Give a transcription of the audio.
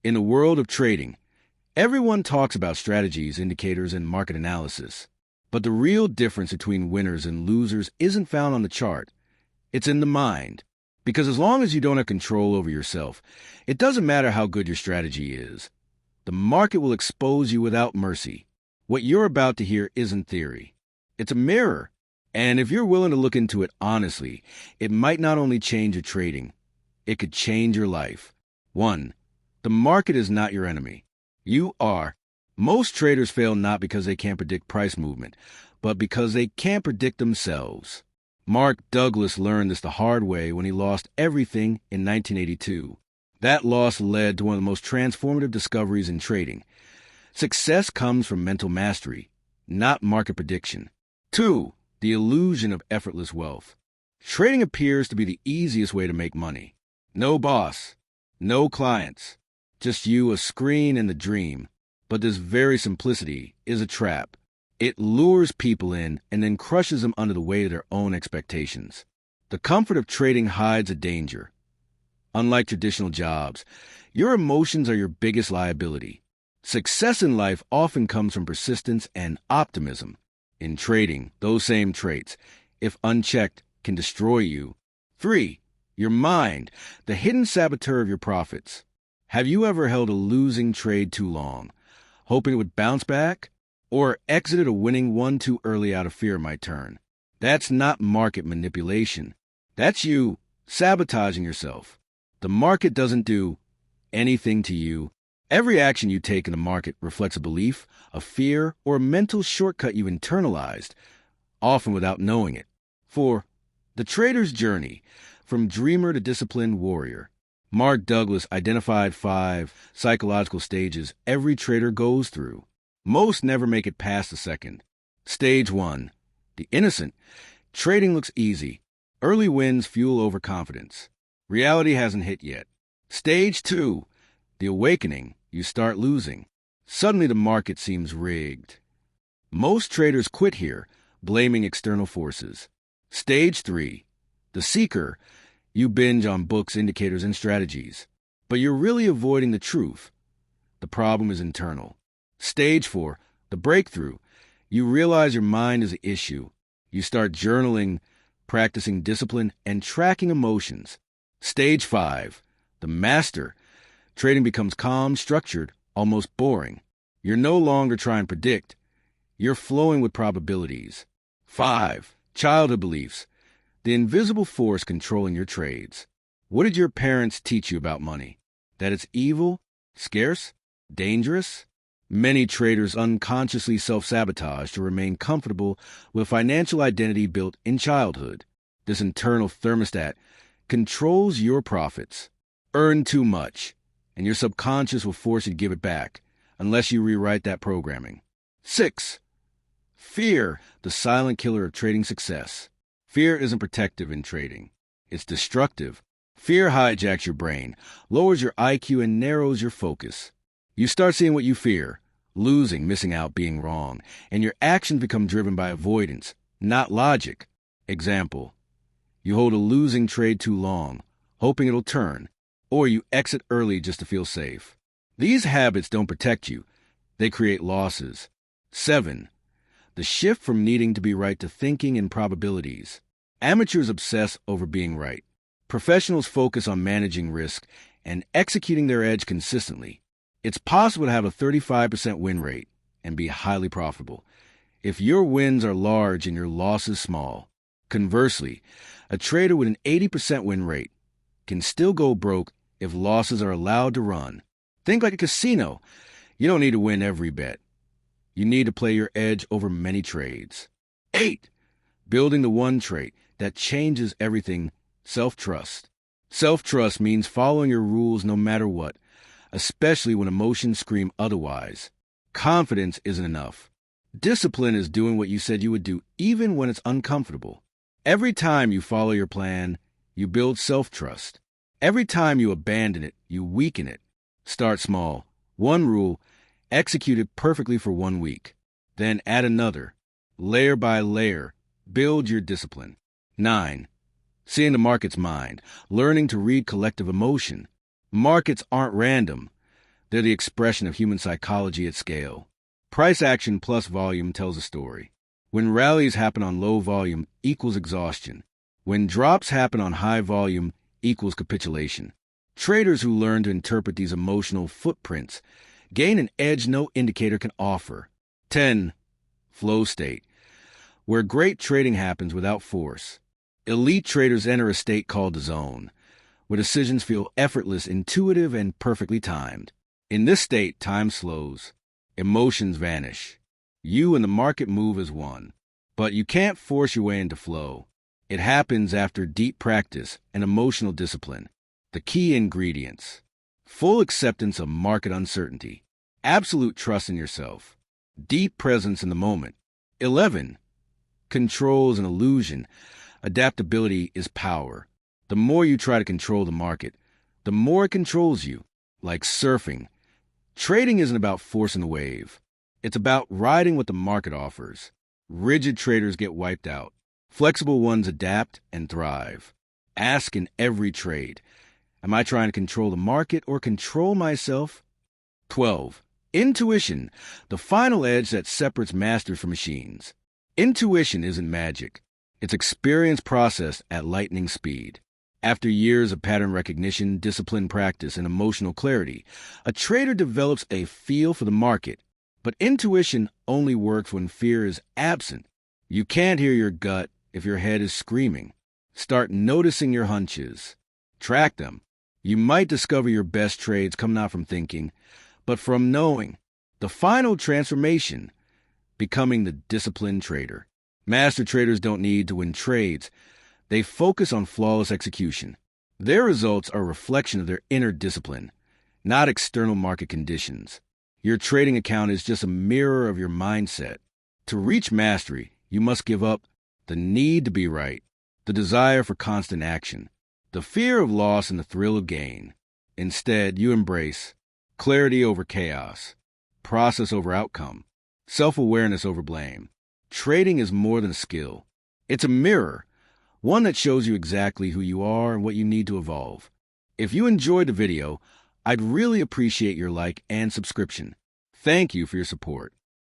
In the world of trading, everyone talks about strategies, indicators, and market analysis. But the real difference between winners and losers isn't found on the chart. It's in the mind. Because as long as you don't have control over yourself, it doesn't matter how good your strategy is. The market will expose you without mercy. What you're about to hear isn't theory. It's a mirror. And if you're willing to look into it honestly, it might not only change your trading, it could change your life. 1. The market is not your enemy. You are. Most traders fail not because they can't predict price movement, but because they can't predict themselves. Mark Douglas learned this the hard way when he lost everything in 1982. That loss led to one of the most transformative discoveries in trading. Success comes from mental mastery, not market prediction. 2. The illusion of effortless wealth. Trading appears to be the easiest way to make money. No boss, no clients, just you, a screen, and the dream. But this very simplicity is a trap. It lures people in and then crushes them under the weight of their own expectations. The comfort of trading hides a danger. Unlike traditional jobs, your emotions are your biggest liability. Success in life often comes from persistence and optimism. In trading, those same traits, if unchecked, can destroy you. 3. Your mind, the hidden saboteur of your profits. Have you ever held a losing trade too long, hoping it would bounce back? Or exited a winning one too early out of fear it might turn? That's not market manipulation. That's you sabotaging yourself. The market doesn't do anything to you. Every action you take in the market reflects a belief, a fear, or a mental shortcut you internalized, often without knowing it. 4. The trader's journey, from dreamer to disciplined warrior. Mark Douglas identified 5 psychological stages every trader goes through. Most never make it past the second. Stage 1. The innocent. Trading looks easy. Early wins fuel overconfidence. Reality hasn't hit yet. Stage 2. The awakening. You start losing. Suddenly the market seems rigged. Most traders quit here, blaming external forces. Stage 3. The seeker. You binge on books, indicators, and strategies. But you're really avoiding the truth. The problem is internal. Stage 4. The breakthrough. You realize your mind is the issue. You start journaling, practicing discipline, and tracking emotions. Stage 5. The master. Trading becomes calm, structured, almost boring. You're no longer trying to predict. You're flowing with probabilities. 5. Childhood beliefs. The invisible force controlling your trades. What did your parents teach you about money? That it's evil, scarce, dangerous? Many traders unconsciously self-sabotage to remain comfortable with financial identity built in childhood. This internal thermostat controls your profits. Earn too much, and your subconscious will force you to give it back, unless you rewrite that programming. 6. Fear, the silent killer of trading success. Fear isn't protective in trading. It's destructive. Fear hijacks your brain, lowers your IQ, and narrows your focus. You start seeing what you fear, losing, missing out, being wrong, and your actions become driven by avoidance, not logic. Example: you hold a losing trade too long, hoping it'll turn, or you exit early just to feel safe. These habits don't protect you. They create losses. 7. The shift from needing to be right to thinking in probabilities. Amateurs obsess over being right. Professionals focus on managing risk and executing their edge consistently. It's possible to have a 35% win rate and be highly profitable if your wins are large and your losses small. Conversely, a trader with an 80% win rate can still go broke if losses are allowed to run. Think like a casino. You don't need to win every bet. You need to play your edge over many trades. 8. Building the one trait that changes everything: self-trust. Self-trust means following your rules no matter what, especially when emotions scream otherwise. Confidence isn't enough. Discipline is doing what you said you would do, even when it's uncomfortable. Every time you follow your plan, you build self-trust. Every time you abandon it, you weaken it. Start small. One rule, execute it perfectly for 1 week. Then add another. Layer by layer, build your discipline. 9. Seeing the market's mind, learning to read collective emotion. Markets aren't random. They're the expression of human psychology at scale. Price action plus volume tells a story. When rallies happen on low volume equals exhaustion. When drops happen on high volume equals capitulation. Traders who learn to interpret these emotional footprints gain an edge no indicator can offer. 10. Flow state, where great trading happens without force. Elite traders enter a state called the zone, where decisions feel effortless, intuitive, and perfectly timed. In this state, time slows. Emotions vanish. You and the market move as one. But you can't force your way into flow. It happens after deep practice and emotional discipline. The key ingredients: full acceptance of market uncertainty, absolute trust in yourself, deep presence in the moment. 11. Control is an illusion. Adaptability is power. The more you try to control the market, the more it controls you. Like surfing, trading isn't about forcing the wave. It's about riding what the market offers. Rigid traders get wiped out. Flexible ones adapt and thrive. Ask in every trade, am I trying to control the market or control myself? 12. Intuition, the final edge that separates masters from machines. Intuition isn't magic. It's experience processed at lightning speed. After years of pattern recognition, disciplined practice, and emotional clarity, a trader develops a feel for the market. But intuition only works when fear is absent. You can't hear your gut if your head is screaming. Start noticing your hunches. Track them. You might discover your best trades come not from thinking, but from knowing. The final transformation, becoming the disciplined trader. Master traders don't need to win trades. They focus on flawless execution. Their results are a reflection of their inner discipline, not external market conditions. Your trading account is just a mirror of your mindset. To reach mastery, you must give up the need to be right, the desire for constant action, the fear of loss and the thrill of gain. Instead, you embrace clarity over chaos, process over outcome, self-awareness over blame. Trading is more than a skill. It's a mirror, one that shows you exactly who you are and what you need to evolve. If you enjoyed the video, I'd really appreciate your like and subscription. Thank you for your support.